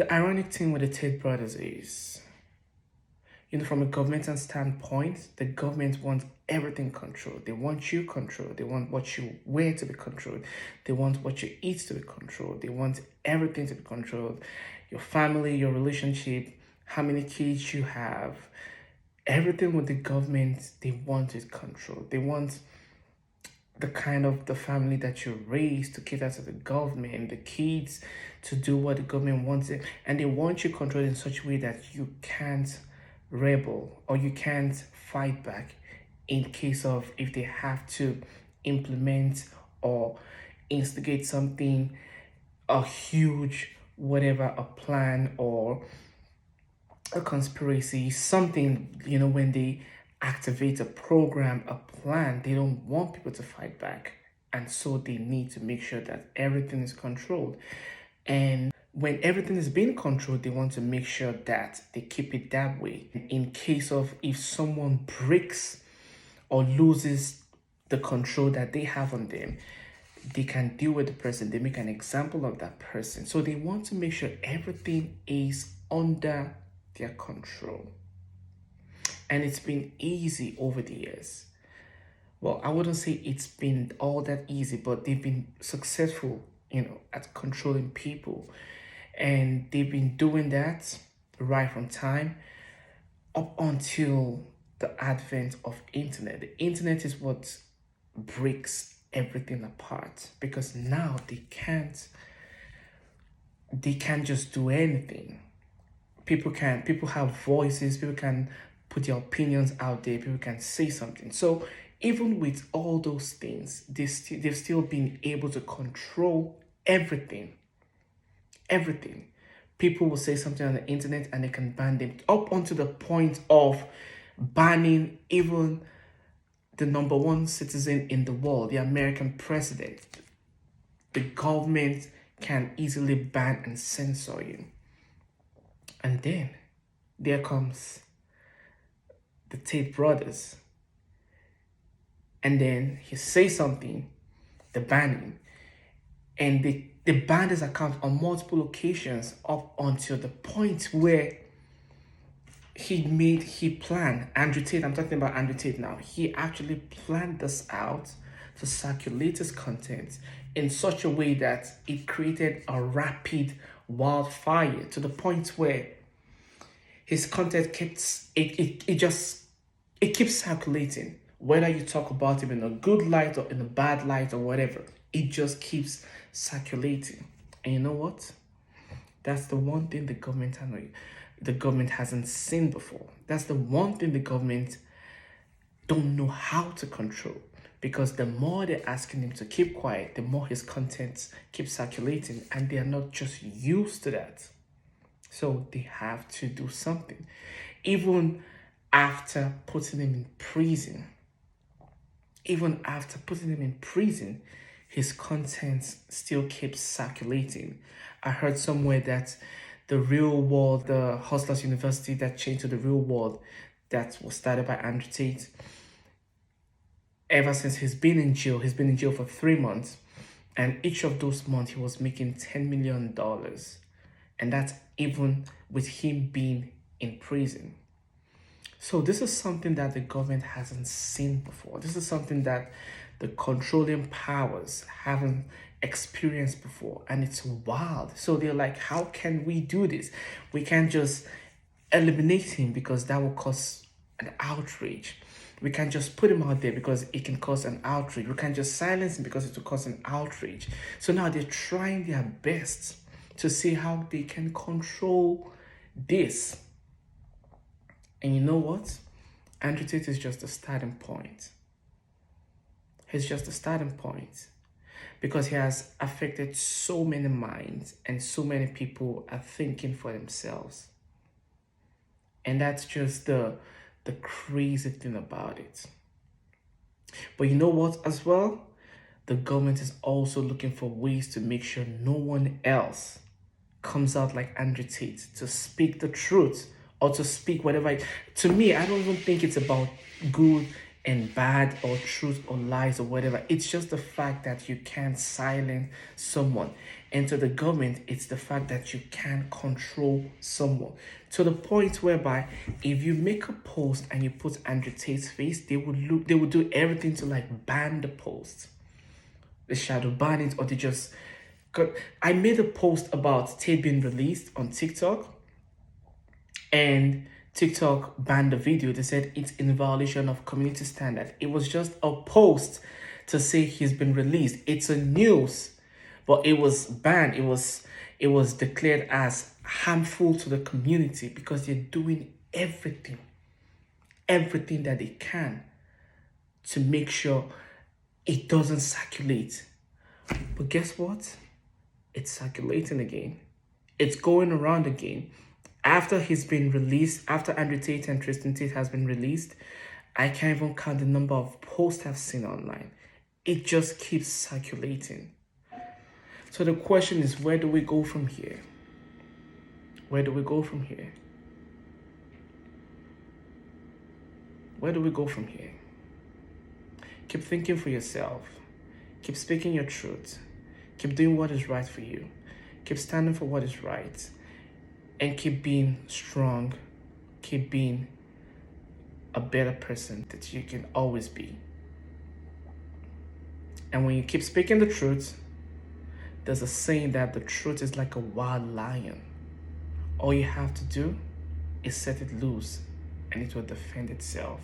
The ironic thing with the Tate brothers is, from a governmental standpoint, the government wants everything controlled. They want you controlled. They want what you wear to be controlled. They want what you eat to be controlled. They want everything to be controlled. Your family, your relationship, how many kids you have, everything with the government, they want it controlled. They want the kind of the family that you raise to cater to the government, the kids to do what the government wants it, and they want you controlled in such a way that you can't rebel or you can't fight back in case of if they have to implement or instigate something, a huge whatever, a plan or a conspiracy, something, when they activate a program, a plan, they don't want people to fight back. And so they need to make sure that everything is controlled. And when everything is being controlled, they want to make sure that they keep it that way. In case of if someone breaks or loses the control that they have on them, they can deal with the person. They make an example of that person. So they want to make sure everything is under their control. And it's been easy over the years. Well, I wouldn't say it's been all that easy, but they've been successful, at controlling people. And they've been doing that right from time up until the advent of internet. The internet is what breaks everything apart, because now they can't just do anything. People have voices, people can put their opinions out there, people can say something. So even with all those things, they've still been able to control everything. People will say something on the internet and they can ban them, up onto the point of banning even the number one citizen in the world, the American president. The government can easily ban and censor you. And then there comes the Tate brothers. And then he says something, the banning. And they banned his account on multiple occasions up until the point where he planned, Andrew Tate, I'm talking about Andrew Tate now, he actually planned this out to circulate his content in such a way that it created a rapid wildfire to the point where his content keeps circulating. Whether you talk about him in a good light or in a bad light or whatever, it just keeps circulating. And you know what? That's the one thing the government hasn't seen before. That's the one thing the government don't know how to control. Because the more they're asking him to keep quiet, the more his content keeps circulating, and they are not just used to that. So they have to do something. Even after putting him in prison, his content still keeps circulating. I heard somewhere that the Real World, the Hustlers University that changed to the Real World, that was started by Andrew Tate, ever since he's been in jail for 3 months. And each of those months, he was making $10 million. And that's even with him being in prison. So this is something that the government hasn't seen before. This is something that the controlling powers haven't experienced before. And it's wild. So they're like, how can we do this? We can't just eliminate him because that will cause an outrage. We can't just put him out there because it can cause an outrage. We can't just silence him because it will cause an outrage. So now they're trying their best to see how they can control this. And you know what? Andrew Tate is just a starting point. He's just a starting point. Because he has affected so many minds and so many people are thinking for themselves. And that's just the crazy thing about it. But you know what as well? The government is also looking for ways to make sure no one else comes out like Andrew Tate to speak the truth or to speak whatever. To me, I don't even think it's about good and bad or truth or lies or whatever. It's just the fact that you can't silence someone. And to the government, it's the fact that you can't control someone. To the point whereby if you make a post and you put Andrew Tate's face, they would do everything to like ban the post. The shadow ban it, or they just I made a post about Tate being released on TikTok, and TikTok banned the video. They said it's in violation of community standard. It was just a post to say he's been released. It's a news, but it was banned. It was declared as harmful to the community because they're doing everything that they can to make sure it doesn't circulate. But guess what? It's circulating again. It's going around again. After he's been released, after Andrew Tate and Tristan Tate has been released, I can't even count the number of posts I've seen online. It just keeps circulating. So the question is, where do we go from here? Where do we go from here? Where do we go from here? Keep thinking for yourself. Keep speaking your truth. Keep doing what is right for you. Keep standing for what is right. And keep being strong. Keep being a better person that you can always be. And when you keep speaking the truth, there's a saying that the truth is like a wild lion. All you have to do is set it loose and it will defend itself.